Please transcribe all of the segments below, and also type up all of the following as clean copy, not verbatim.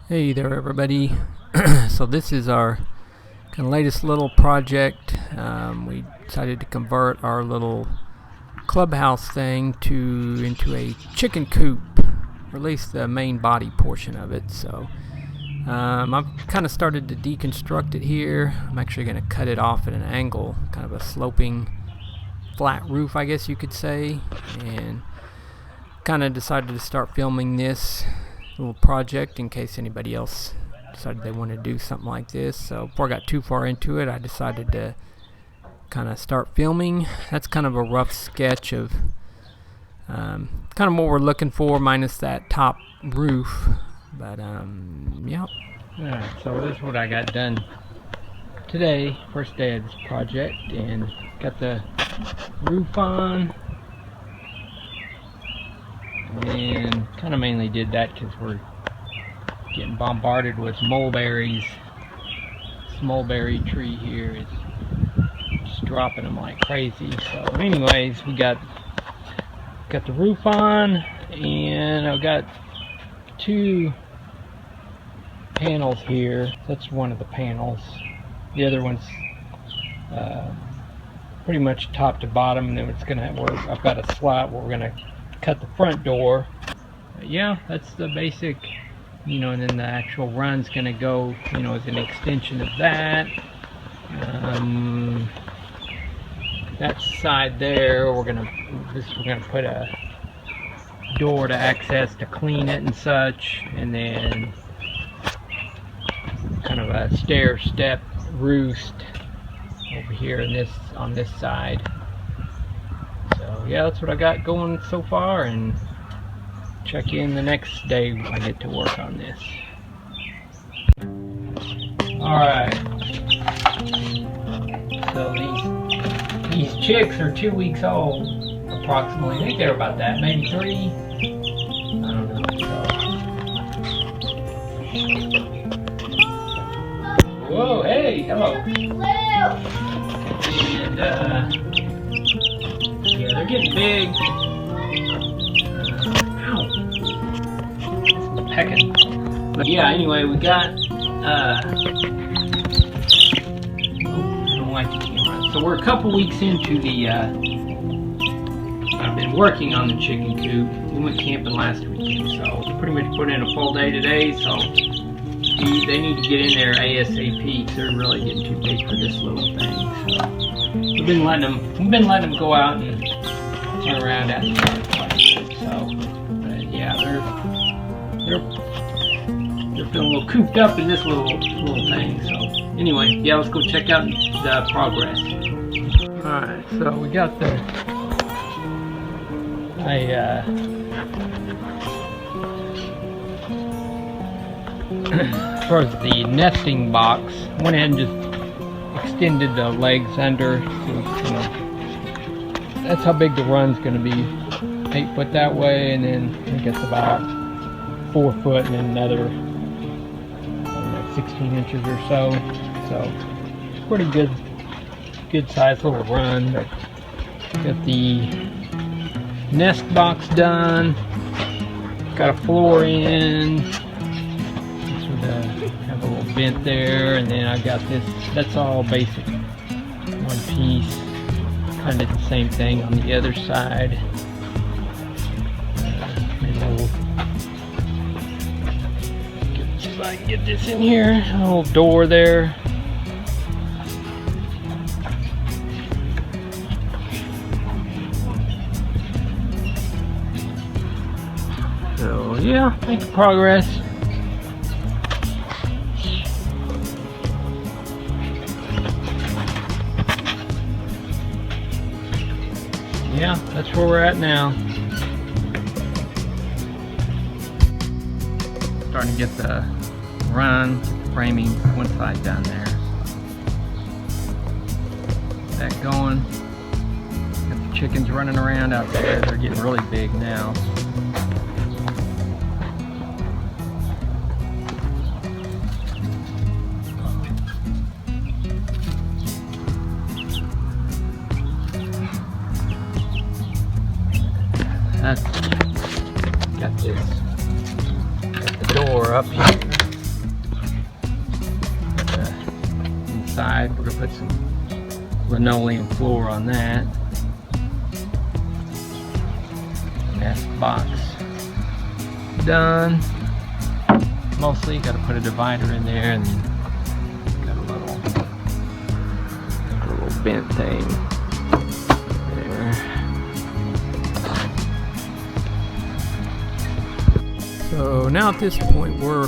Hey there everybody. So this is our kind of latest little project. We decided to convert our little clubhouse thing into a chicken coop, or at least the main body portion of it. So I've kind of started to deconstruct it here. I'm actually going to cut it off at an angle, kind of a sloping flat roof, I guess you could say, and kind of decided to start filming this little project in case anybody else decided they want to do something like this. So before I got too far into it, I decided to kind of start filming. That's kind of a rough sketch of kind of what we're looking for, minus that top roof. But yeah. Alright, so this is what I got done today, first day of this project, and got the roof on. And kind of mainly did that because we're getting bombarded with mulberries. This mulberry tree here is just dropping them like crazy. So anyways, we got the roof on, and I've got two panels here. That's one of the panels. The other one's pretty much top to bottom, and then it's gonna work. I've got a slot where we're gonna cut the front door. But yeah, that's the basic, and then the actual run's gonna go, as an extension of that. That side there, we're gonna put a door to access to clean it and such, and then kind of a stair step roost over here on this side. So yeah, that's what I got going so far, and check in the next day when I get to work on this. Alright, so these chicks are 2 weeks old approximately. I think they're about that, maybe 3. I don't know. Whoa, hey, hello. And yeah, they're getting big. Ow. That's pecking. But yeah, anyway, we got I don't like the camera. So we're a couple weeks into the I've been working on the chicken coop. We went camping last weekend, so pretty much put in a full day today, so they need to get in there ASAP because they're really getting too big for this little thing. So we've been letting them go out and turn around at the quite a bit. So, but yeah, they're feeling a little cooped up in this little thing. So anyway, yeah, let's go check out the progress. All right, so we got as far as the nesting box, went ahead and just extended the legs under, so that's how big the run's going to be. 8 foot that way, and then I think it's about 4 foot, and then another 16 inches or so. So pretty good size little run. But got the nest box done. Got a floor in. Have a little vent there, and then I got this. That's all basic, one piece. Kind of the same thing on the other side. See if I can get this in here. A little door there. So yeah, making progress. Yeah, that's where we're at now. Starting to get the run framing one side down there. That going. Got the chickens running around out there. They're getting really big now. Got the door up here. outside. We're gonna put some linoleum floor on that. Nest box done. Mostly got to put a divider in there, and then got a little bent thing there. So now at this point we're, I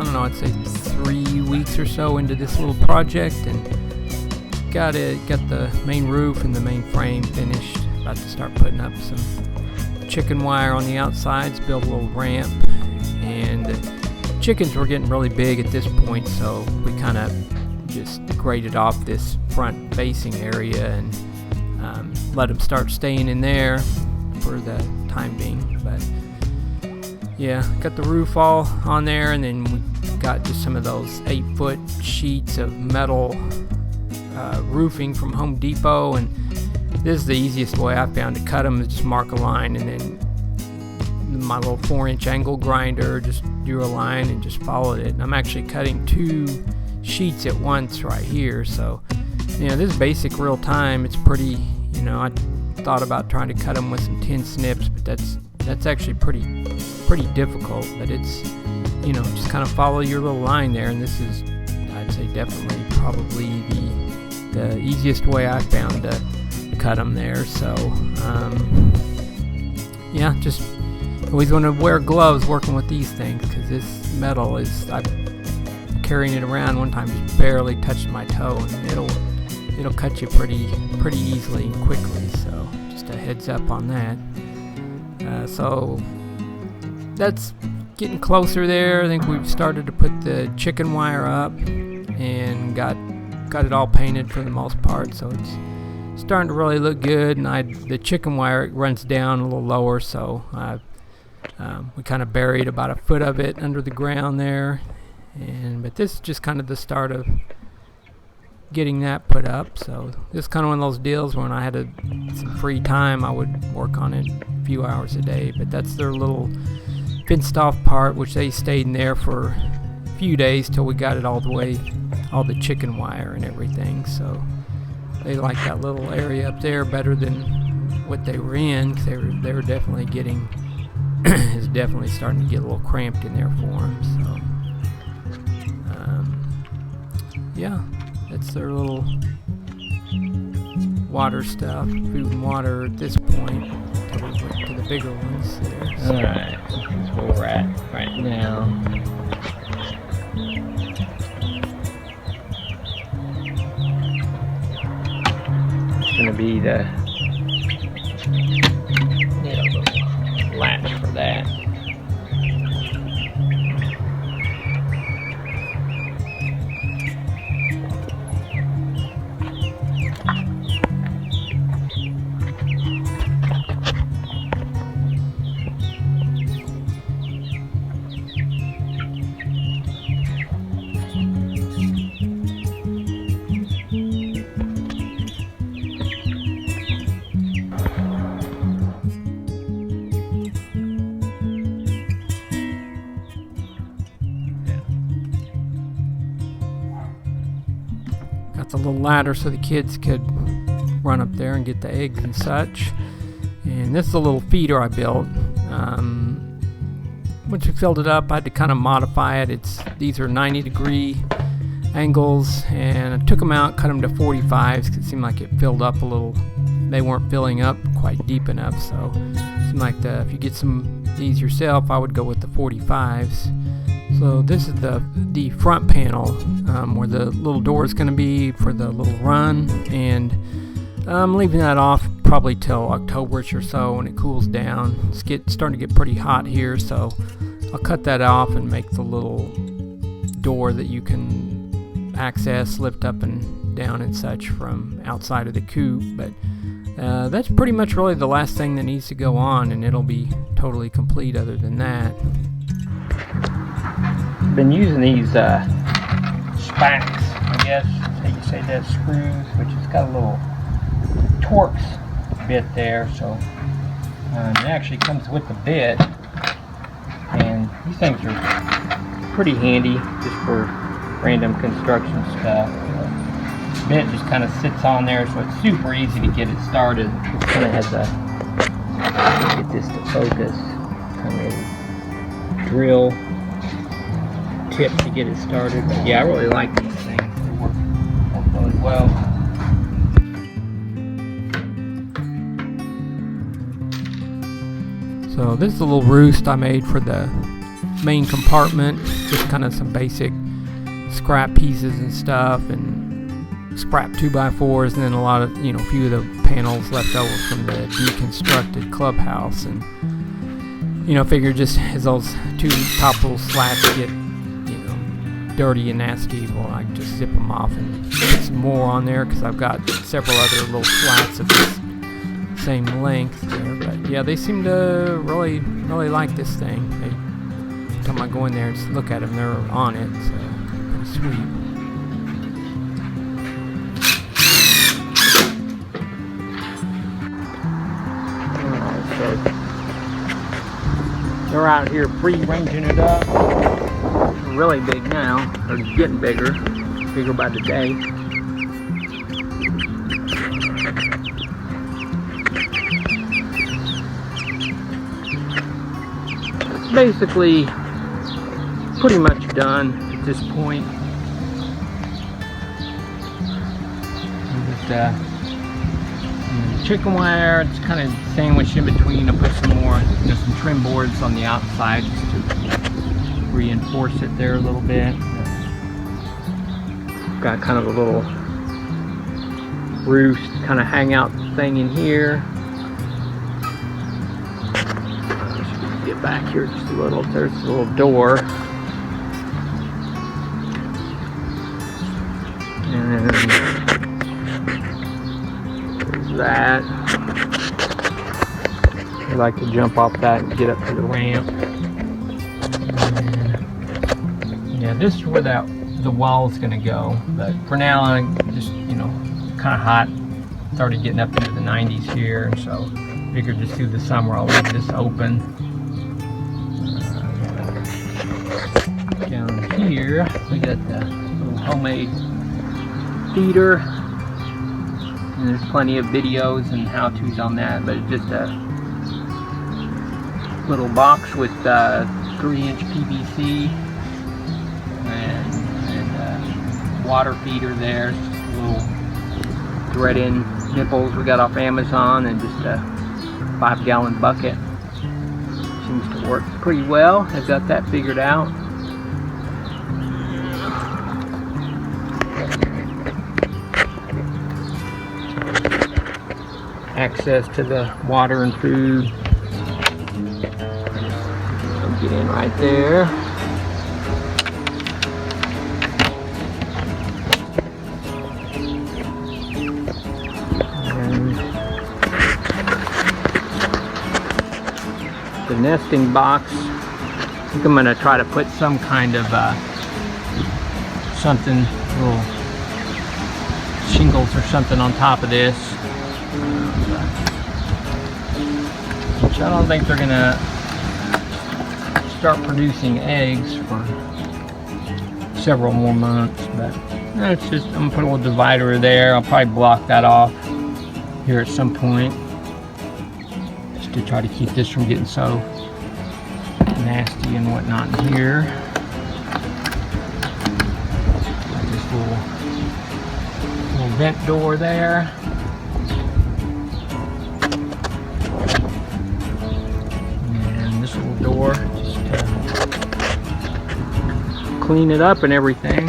don't know, I'd say 3 weeks or so into this little project, and got the main roof and the main frame finished. About to start putting up some chicken wire on the outsides, build a little ramp, and the chickens were getting really big at this point, so we kind of just graded off this front facing area and let them start staying in there for the time being. But yeah, got the roof all on there, and then we got just some of those 8-foot sheets of metal roofing from Home Depot, and this is the easiest way I found to cut them, is just mark a line, and then my little 4-inch angle grinder just drew a line and just followed it. And I'm actually cutting 2 sheets at once right here, so this is basic real time. It's pretty, I thought about trying to cut them with some tin snips, but that's actually pretty difficult. But it's just kind of follow your little line there, and this is, I'd say, definitely probably the easiest way I found to cut them there. So yeah, just always want to wear gloves working with these things, because this metal is, I'm carrying it around one time, just barely touched my toe, and it'll cut you pretty easily and quickly. So just a heads up on that. So that's getting closer there. I think we've started to put the chicken wire up and got it all painted for the most part, so it's starting to really look good. And the chicken wire, it runs down a little lower, so we kind of buried about 1 foot of it under the ground there. But this is just kind of the start of getting that put up. So this is kind of one of those deals when I had some free time, I would work on it a few hours a day. But that's their little fenced off part, which they stayed in there for a few days till we got it all the chicken wire and everything. So they like that little area up there better than what they were in, 'cause they were definitely getting is definitely starting to get a little cramped in there for them. So yeah, that's their little water stuff, food and water at this point, until we went to the bigger ones there. So. Alright, that's where we're at right now. It's going to be the latch for that. The little ladder so the kids could run up there and get the eggs and such. And this is a little feeder I built. Once we filled it up, I had to kind of modify it. These are 90-degree angles, and I took them out, cut them to 45s, because it seemed like it filled up a little. They weren't filling up quite deep enough, so it seemed like if you get some of these yourself, I would go with the 45s. So this is the front panel where the little door is going to be for the little run, and I'm leaving that off probably till October-ish or so when it cools down. It's starting to get pretty hot here, so I'll cut that off and make the little door that you can access, lift up and down and such from outside of the coop. But that's pretty much really the last thing that needs to go on, and it'll be totally complete other than that. Been using these spacks, I guess, how you say that, screws, which has got a little Torx bit there, so it actually comes with the bit, and these things are pretty handy just for random construction stuff. bit just kind of sits on there, so it's super easy to get it started. It kind of has a, get this to focus, kind of drill tip to get it started. But yeah, I really like these things. They work really well. So this is a little roost I made for the main compartment. Just kind of some basic scrap pieces and stuff, and scrap 2x4s, and then a lot of, a few of the panels left over from the deconstructed clubhouse. And figure just as those two top little slats get dirty and nasty, well, I can just zip them off and put some more on there, because I've got several other little slats of this same length there. But yeah, they seem to really like this thing. Every time I go in there and just look at them, they're on it, so pretty sweet. So they're out here pre-ranging it up. They're really big now. They're getting bigger by the day. Basically pretty much done at this point. Chicken wire, it's kind of sandwiched in between. I put some more, some trim boards on the outside just to reinforce it there a little bit. Got kind of a little roost kind of hangout thing in here. Get back here just a little. There's a little door, and there's that. I like to jump off that and get up to the ramp. And yeah, this is where the wall is going to go. But for now, I'm just kind of hot. Started getting up into the 90s here, and so figured just through the summer I'll leave this open. Down here we got the little homemade feeder, and there's plenty of videos and how-tos on that, but it's just a little box with 3-inch PVC and water feeder there, just a little thread-in nipples we got off Amazon, and just a 5-gallon bucket. Seems to work pretty well. I've got that figured out. Access to the water and food. I'll get in right there. And the nesting box, I think I'm going to try to put some kind of something, little shingles or something on top of this. Which I don't think they're gonna start producing eggs for several more months, but it's just, I'm gonna put a little divider there. I'll probably block that off here at some point, just to try to keep this from getting so nasty and whatnot in here. Got this little vent door there. Door, just to clean it up and everything.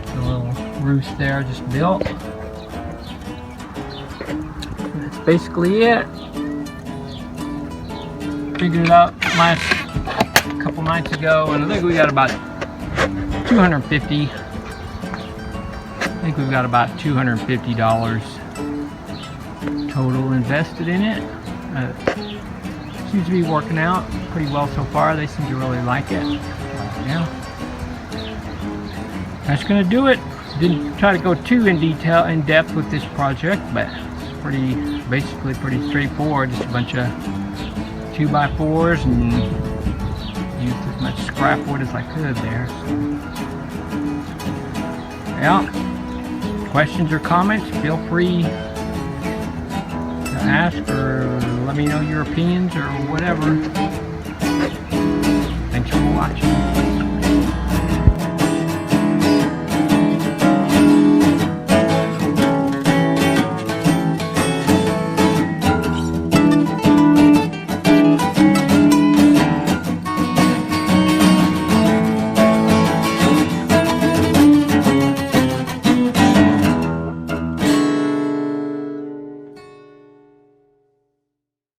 A little roost there just built. And that's basically it. Figured it out last couple nights ago, and I think we got about 250. I think we've got about $250 total invested in it. Seems to be working out pretty well so far. They seem to really like it. Yeah, that's gonna do it. Didn't try to go too in depth with this project, but it's basically pretty straightforward. Just a bunch of 2x4s and used as much scrap wood as I could there. Yeah. Questions or comments, feel free to ask or let me know your opinions or whatever.